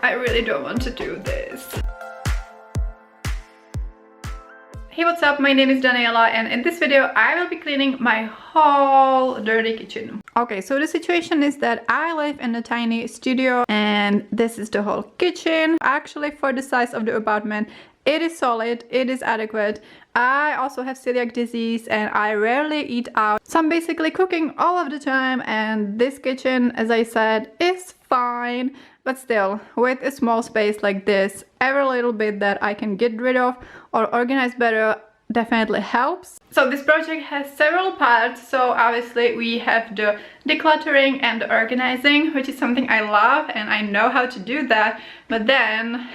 I really don't want to do this. Hey, what's up? My name is Daniela, and in this video I will be cleaning my whole dirty kitchen. Okay, so the situation is that I live in a tiny studio and this is the whole kitchen. Actually, for the size of the apartment, it is solid, it is adequate. I also have celiac disease and I rarely eat out. So I'm basically cooking all of the time, and this kitchen, as I said, is fine. But still, with a small space like this, every little bit that I can get rid of or organize better definitely helps. So this project has several parts. So obviously we have the decluttering and the organizing, which is something I love and I know how to do that. But then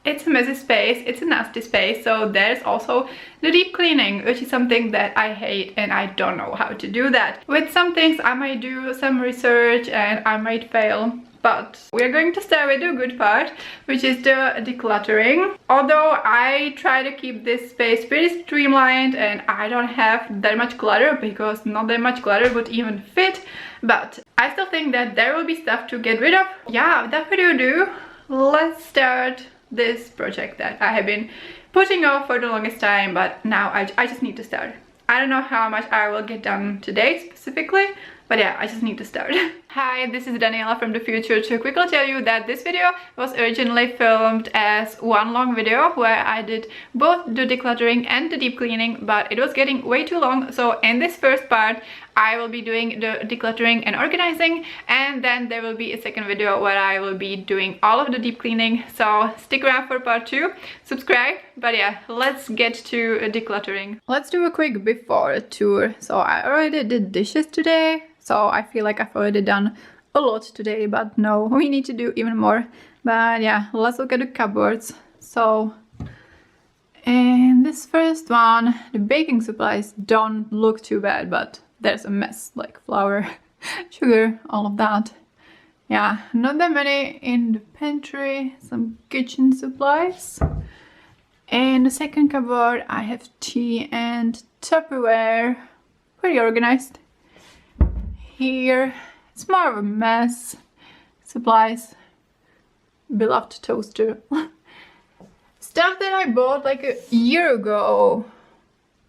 it's a messy space, it's a nasty space, so there's also the deep cleaning, which is something that I hate and I don't know how to do that. With some things I might do some research and I might fail, but we're going to start with the good part, which is the decluttering. Although I try to keep this space pretty streamlined and I don't have that much clutter, because not that much clutter would even fit, but I still think that there will be stuff to get rid of. Yeah, without further ado, let's start this project that I have been putting off for the longest time, but now I just need to start. I don't know how much I will get done today specifically, but yeah, I just need to start. Hi, this is Daniela from the future to quickly tell you that this video was originally filmed as one long video where I did both the decluttering and the deep cleaning, but it was getting way too long. So in this first part, I will be doing the decluttering and organizing, and then there will be a second video where I will be doing all of the deep cleaning. So stick around for part 2, subscribe. But yeah, let's get to decluttering. Let's do a quick before tour. So I already did dishes today, so I feel like I've already done a lot today, but no, we need to do even more. But yeah, let's look at the cupboards. So in this first one, the baking supplies don't look too bad, but there's a mess, like flour, sugar, all of that. Yeah, not that many in the pantry, some kitchen supplies. In the second cupboard, I have tea and Tupperware, pretty organized. Here, it's more of a mess. Supplies, beloved toaster. Stuff that I bought like a year ago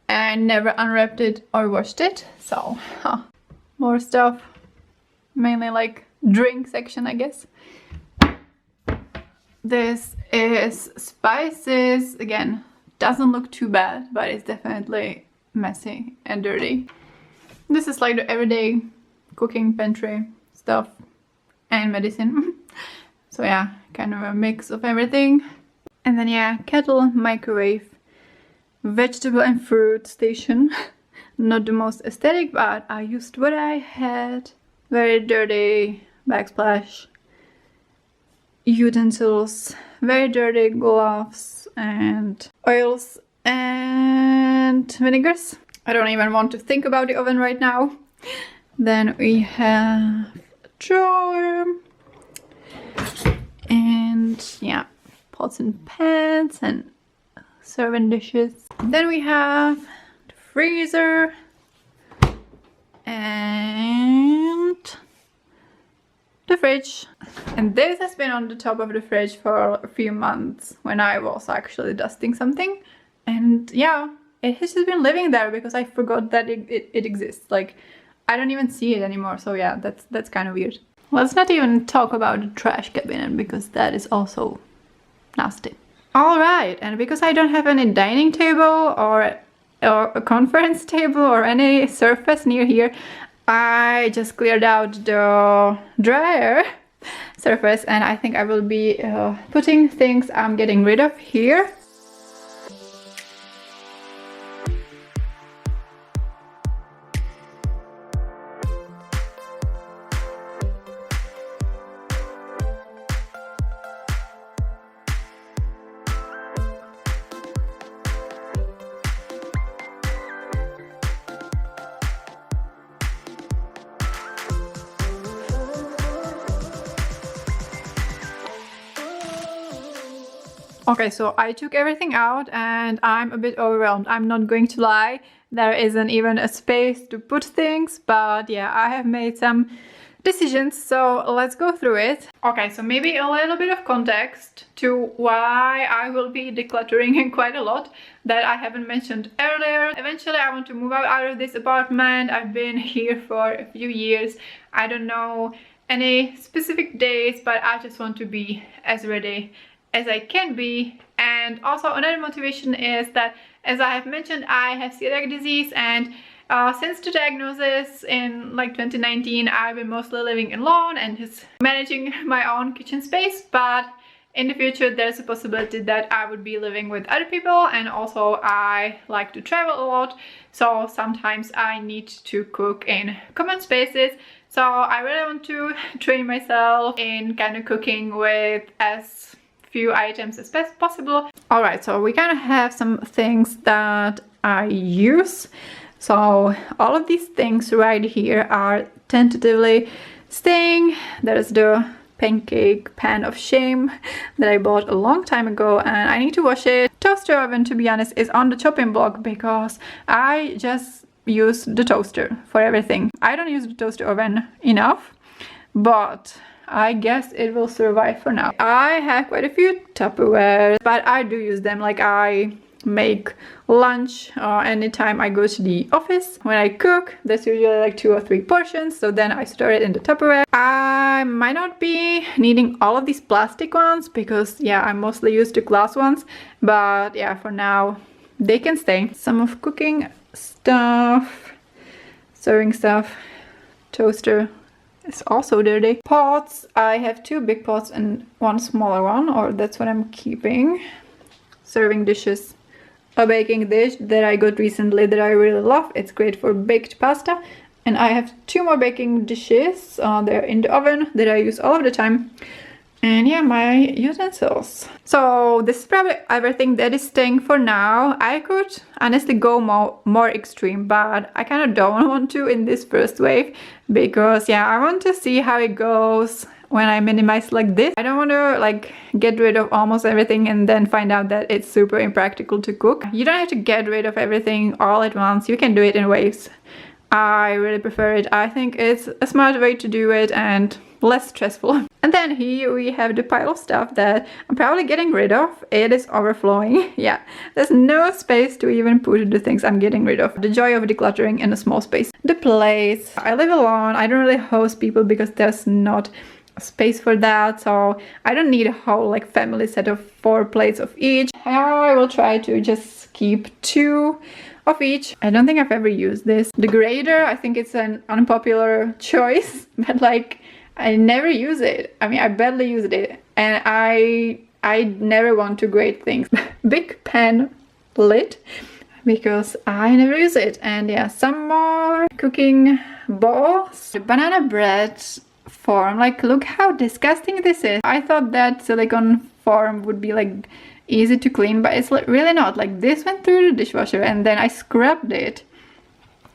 and never unwrapped it or washed it. So, more stuff, mainly like drink section, I guess. This is spices. Again, doesn't look too bad, but it's definitely messy and dirty. This is like the everyday cooking pantry stuff and medicine. So yeah, kind of a mix of everything. And then yeah, kettle, microwave, vegetable and fruit station. Not the most aesthetic, but I used what I had. Very dirty backsplash. Utensils, very dirty gloves and oils and vinegars. I don't even want to think about the oven right now. Then we have a drawer and yeah, pots and pans and serving dishes. Then we have the freezer and the fridge. And this has been on the top of the fridge for a few months when I was actually dusting something. And yeah, it has just been living there because I forgot that it exists. Like, I don't even see it anymore. So yeah, that's kind of weird. Let's not even talk about the trash cabinet because that is also nasty. All right, and because I don't have any dining table or a conference table or any surface near here, I just cleared out the dryer surface, and I think I will be putting things I'm getting rid of here. Okay, so I took everything out and I'm a bit overwhelmed. I'm not going to lie. There isn't even a space to put things, but yeah, I have made some decisions, so let's go through it. Okay, so maybe a little bit of context to why I will be decluttering quite a lot that I haven't mentioned earlier. Eventually I want to move out of this apartment. I've been here for a few years. I don't know any specific days, but I just want to be as ready as I can be. And also another motivation is that, as I have mentioned, I have celiac disease, and since the diagnosis in like 2019, I've been mostly living alone and just managing my own kitchen space. But in the future, there's a possibility that I would be living with other people, and also I like to travel a lot, so sometimes I need to cook in common spaces. So I really want to train myself in kind of cooking with as few items as best possible. All right, so we kind of have some things that I use. So all of these things right here are tentatively staying. There's the pancake pan of shame that I bought a long time ago, and I need to wash it. Toaster oven, to be honest, is on the chopping block because I just use the toaster for everything. I don't use the toaster oven enough, but I guess it will survive for now. I have quite a few Tupperware, but I do use them. Like, I make lunch anytime I go to the office. When I cook, there's usually like 2 or 3 portions, so then I store it in the Tupperware. I might not be needing all of these plastic ones because, yeah, I mostly use the glass ones, but yeah, for now they can stay. Some of cooking stuff, serving stuff, toaster is also dirty. Pots, I have 2 big pots and 1 smaller one, or that's what I'm keeping. Serving dishes, a baking dish that I got recently that I really love. It's great for baked pasta. And I have 2 more baking dishes. They're in the oven that I use all of the time. And yeah, my utensils. So this is probably everything that is staying for now. I could honestly go more extreme, but I kind of don't want to in this first wave because, yeah, I want to see how it goes when I minimize like this. I don't want to like get rid of almost everything and then find out that it's super impractical to cook. You don't have to get rid of everything all at once. You can do it in waves. I really prefer it. I think it's a smart way to do it and less stressful. And then here we have the pile of stuff that I'm probably getting rid of. It is overflowing. Yeah, there's no space to even put the things I'm getting rid of. The joy of decluttering in a small space. The plates. I live alone. I don't really host people because there's not space for that, so I don't need a whole like family set of 4 plates of each. I will try to just keep 2 of each. I don't think I've ever used this. The grater, I think it's an unpopular choice, but like I never use it. I mean, I barely used it, and I never want to grate things. Big pan lid because I never use it. And yeah, some more cooking bowls. The banana bread form, like, look how disgusting this is. I thought that silicone form would be like easy to clean, but it's really not. Like, this went through the dishwasher and then I scrubbed it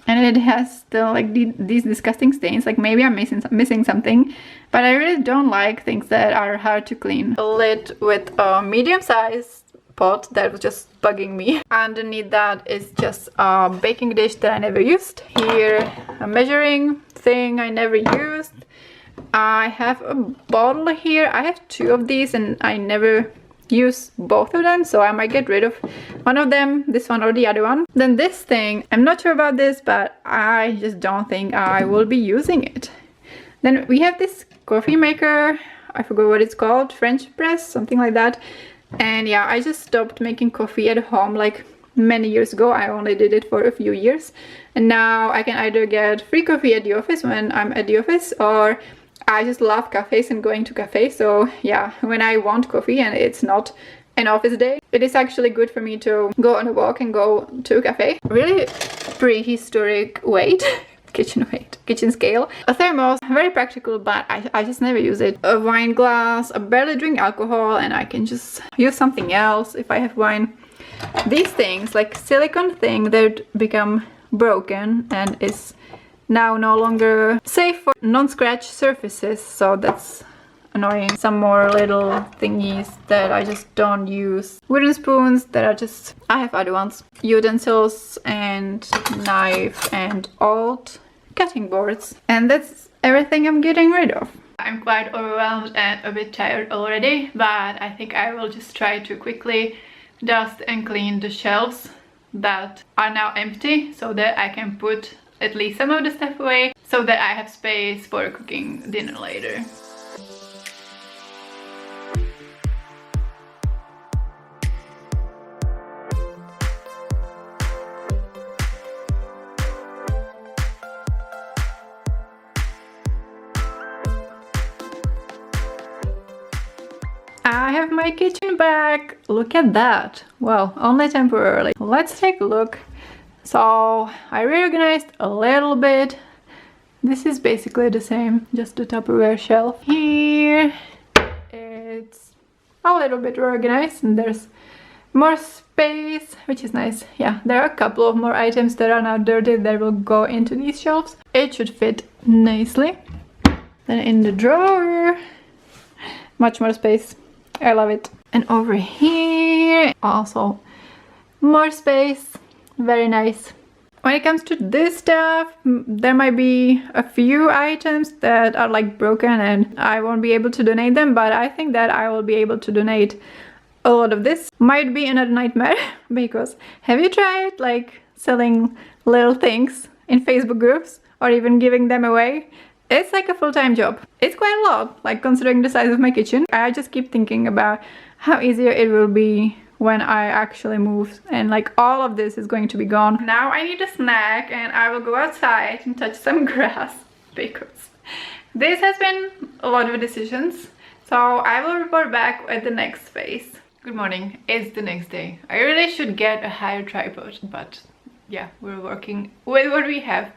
and it has still like these disgusting stains. Like, maybe I'm missing something, but I really don't like things that are hard to clean. A lid with a medium-sized pot that was just bugging me. Underneath that is just a baking dish that I never used. Here, a measuring thing I never used. I have a bottle here. I have 2 of these and I never use both of them, so I might get rid of one of them, this one or the other one. Then this thing, I'm not sure about this, but I just don't think I will be using it. Then we have this coffee maker. I forgot what it's called, French press, something like that. And yeah, I just stopped making coffee at home like many years ago. I only did it for a few years, and now I can either get free coffee at the office when I'm at the office, or I just love cafes and going to cafes. So yeah, when I want coffee and it's not an office day, it is actually good for me to go on a walk and go to a cafe. Really prehistoric weight. kitchen scale. A thermos, very practical, but I just never use it. A wine glass. I barely drink alcohol and I can just use something else if I have wine. These things, like silicone thing, that become broken and is now no longer safe for non-scratch surfaces, so that's annoying. Some more little thingies that I just don't use. Wooden spoons that are just, I have other ones. Utensils and knife and old cutting boards. And that's everything I'm getting rid of. I'm quite overwhelmed and a bit tired already, but I think I will just try to quickly dust and clean the shelves that are now empty so that I can put at least some of the stuff away so that I have space for cooking dinner later. I have my kitchen back. Look at that. Well, only temporarily. Let's take a look. So I reorganized a little bit. This is basically the same, just the Tupperware shelf. Here it's a little bit reorganized and there's more space, which is nice. Yeah, there are a couple of more items that are now dirty that will go into these shelves. It should fit nicely. Then in the drawer, much more space. I love it. And over here, also more space. Very nice. When it comes to this stuff, there might be a few items that are like broken and I won't be able to donate them, but I think that I will be able to donate a lot of this. Might be another nightmare because have you tried like selling little things in Facebook groups or even giving them away? It's like a full-time job. It's quite a lot, like considering the size of my kitchen. I just keep thinking about how easier it will be when I actually move and like all of this is going to be gone. Now I need a snack and I will go outside and touch some grass because this has been a lot of decisions. So I will report back at the next phase. Good morning, it's the next day. I really should get a higher tripod, but yeah, we're working with what we have.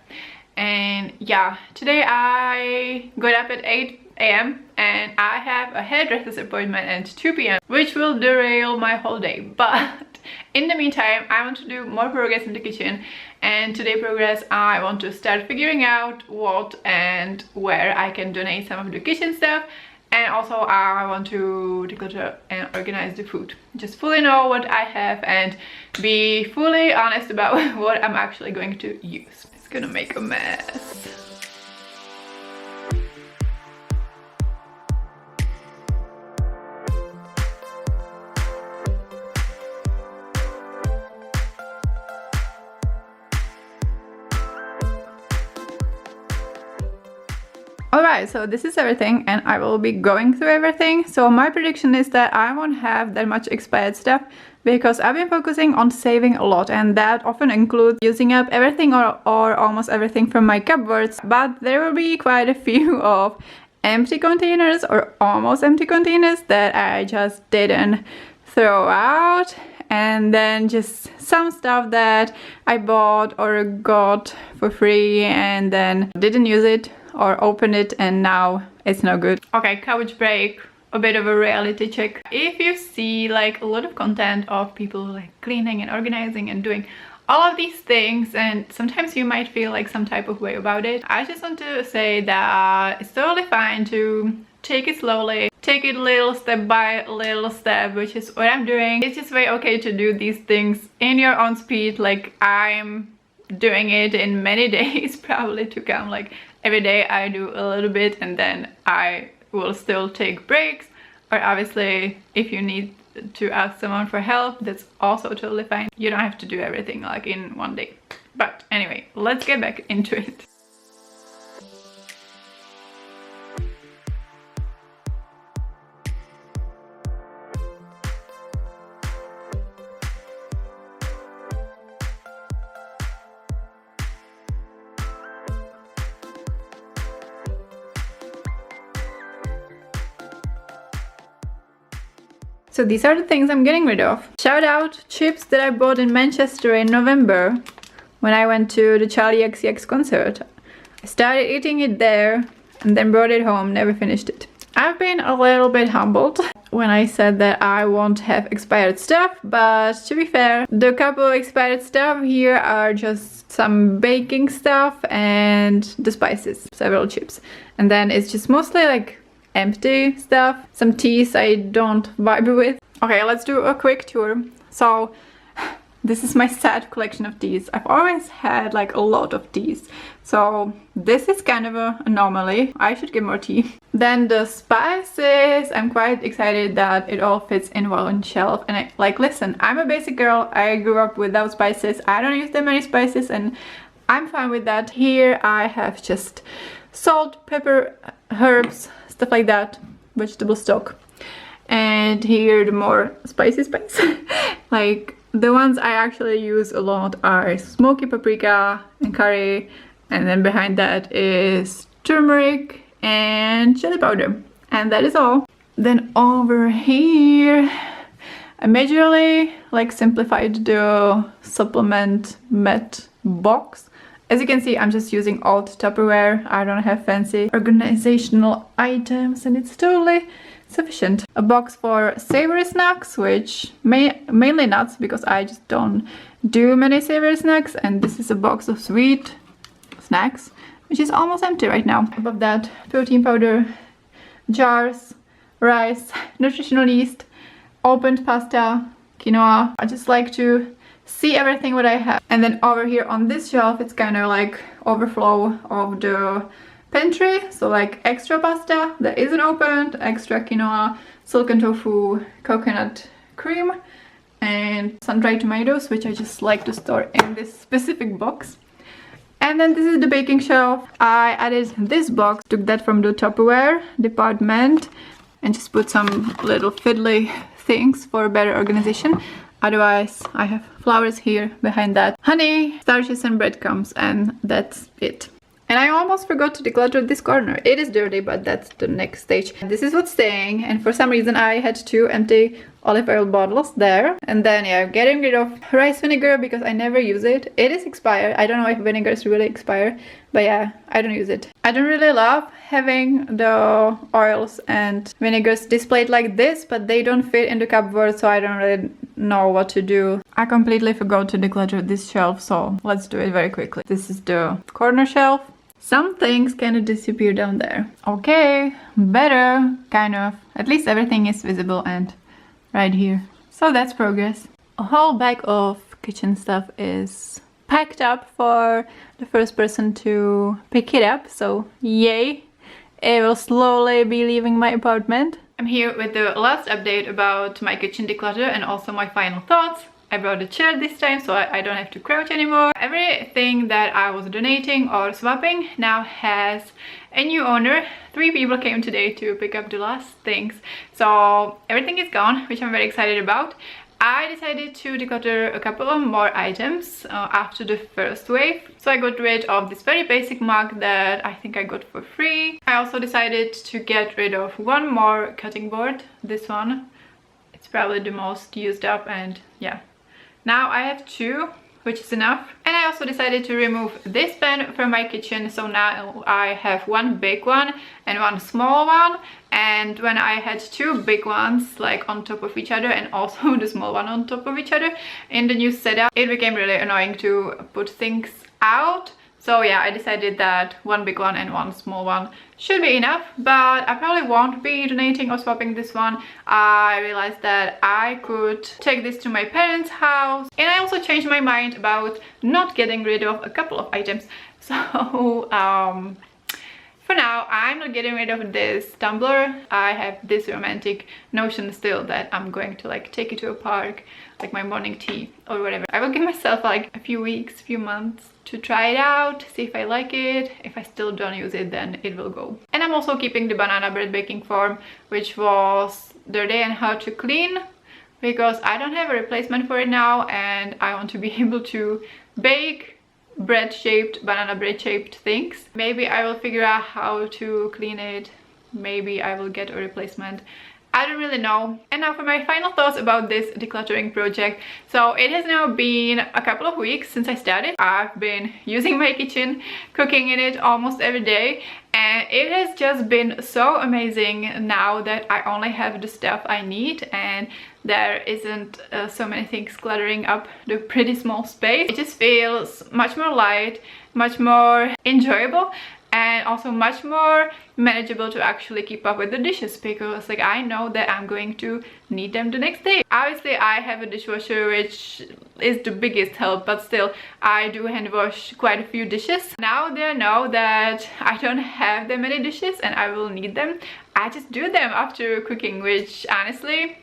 And yeah, today I got up at 8 a.m. and I have a hairdresser's appointment at 2 p.m. which will derail my whole day. But in the meantime, I want to do more progress in the kitchen, and today progress I want to start figuring out what and where I can donate some of the kitchen stuff, and also I want to declutter and organize the food. Just fully know what I have and be fully honest about what I'm actually going to use. Gonna make a mess. Alright, so this is everything and I will be going through everything. So my prediction is that I won't have that much expired stuff because I've been focusing on saving a lot, and that often includes using up everything or almost everything from my cupboards. But there will be quite a few of empty containers or almost empty containers that I just didn't throw out, and then just some stuff that I bought or got for free and then didn't use it or open it and now it's no good. Okay, couch break. A bit of a reality check. If you see like a lot of content of people like cleaning and organizing and doing all of these things, and sometimes you might feel like some type of way about it, I just want to say that it's totally fine to take it slowly, take it little step by little step, which is what I'm doing. It's just very okay to do these things in your own speed. Like I'm doing it in many days probably to come. Like every day I do a little bit and then I will still take breaks, or obviously if you need to ask someone for help, that's also totally fine. You don't have to do everything like in one day. But anyway, let's get back into it. So these are the things I'm getting rid of. Shout out chips that I bought in Manchester in November when I went to the Charlie XCX concert. I started eating it there and then brought it home, never finished it. I've been a little bit humbled when I said that I won't have expired stuff, but to be fair, the couple of expired stuff here are just some baking stuff and the spices, several chips. And then it's just mostly like empty stuff, some teas I don't vibe with. Okay, let's do a quick tour. So This is my sad collection of teas. I've always had like a lot of teas, so this is kind of an anomaly. I should get more tea. Then the spices, I'm quite excited that it all fits in one shelf. And listen, I'm a basic girl. I grew up without spices. I don't use that many spices and I'm fine with that. Here I have just salt, pepper, herbs, stuff like that, vegetable stock. And here the more spicy spice. Like the ones I actually use a lot are smoky paprika and curry, and then behind that is turmeric and chili powder, and that is all. Then over here I majorly like simplified the supplement met box. As you can see, I'm just using old Tupperware. I don't have fancy organizational items and it's totally sufficient. A box for savory snacks, which mainly nuts, because I just don't do many savory snacks. And this is a box of sweet snacks, which is almost empty right now. Above that, protein powder, jars, rice, nutritional yeast, opened pasta, quinoa. I just like to see everything what I have. And then over here on this shelf, it's kind of like overflow of the pantry, so like extra pasta that isn't opened, extra quinoa, silken tofu, coconut cream, and sun-dried tomatoes, which I just like to store in this specific box. And then this is the baking shelf. I added this box, took that from the Tupperware department, and just put some little fiddly things for better organization. Otherwise, I have flowers here behind that, honey, starches and breadcrumbs, and that's it. And I almost forgot to declutter this corner. It is dirty, but that's the next stage. This is what's staying, and for some reason I had 2 empty olive oil bottles there. And then yeah, getting rid of rice vinegar because I never use it. It is expired. I don't know if vinegars really expire, but yeah, I don't use it. I don't really love having the oils and vinegars displayed like this, but they don't fit in the cupboard, so I don't really know what to do. I completely forgot to declutter this shelf, so let's do it very quickly. This is the corner shelf. Some things kind of disappear down there. Okay, better, kind of. At least everything is visible and right here. So that's progress. A whole bag of kitchen stuff is packed up for the first person to pick it up, so yay. It will slowly be leaving my apartment. I'm here with the last update about my kitchen declutter and also my final thoughts. I brought a chair this time, so I don't have to crouch anymore. Everything that I was donating or swapping now has a new owner. 3 people came today to pick up the last things. So everything is gone, which I'm very excited about. I decided to declutter a couple of more items after the first wave. So I got rid of this very basic mug that I think I got for free. I also decided to get rid of one more cutting board, this one. It's probably the most used up, and yeah. Now I have 2, which is enough. And I also decided to remove this pan from my kitchen, so now I have 1 big one and 1 small one. And when I had 2 big ones like on top of each other and also the small one on top of each other in the new setup, it became really annoying to put things out. So yeah, I decided that 1 big one and 1 small one should be enough, but I probably won't be donating or swapping this one. I realized that I could take this to my parents' house, and I also changed my mind about not getting rid of a couple of items. So for now, I'm not getting rid of this tumbler. I have this romantic notion still that I'm going to like take it to a park, like my morning tea or whatever. I will give myself like a few weeks, few months to try it out, see if I like it. If I still don't use it, then it will go. And I'm also keeping the banana bread baking form, which was dirty and hard to clean, because I don't have a replacement for it now, and I want to be able to bake banana bread shaped things. Maybe I will figure out how to clean it. Maybe I will get a replacement. I don't really know. And now for my final thoughts about this decluttering project. So it has now been a couple of weeks since I started. I've been using my kitchen, cooking in it almost every day, and it has just been so amazing now that I only have the stuff I need and there isn't so many things cluttering up the pretty small space. It just feels much more light, much more enjoyable. and also much more manageable to actually keep up with the dishes, because like I know that I'm going to need them the next day. Obviously I have a dishwasher which is the biggest help, but still I do hand wash quite a few dishes. Now they know that I don't have that many dishes and I will need them. I just do them after cooking, which honestly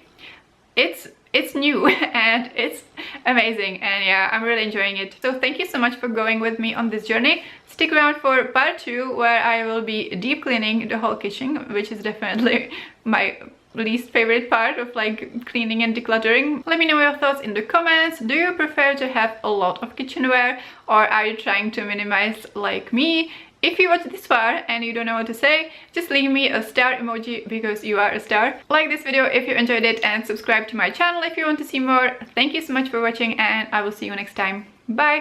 it's new and it's amazing, and yeah, I'm really enjoying it. So thank you so much for going with me on this journey. Stick around for part 2, where I will be deep cleaning the whole kitchen, which is definitely my least favorite part of like cleaning and decluttering. Let me know your thoughts in the comments. Do you prefer to have a lot of kitchenware, or are you trying to minimize like me? If you watched this far and you don't know what to say, just leave me a star emoji because you are a star. Like this video if you enjoyed it, and subscribe to my channel if you want to see more. Thank you so much for watching, and I will see you next time. Bye!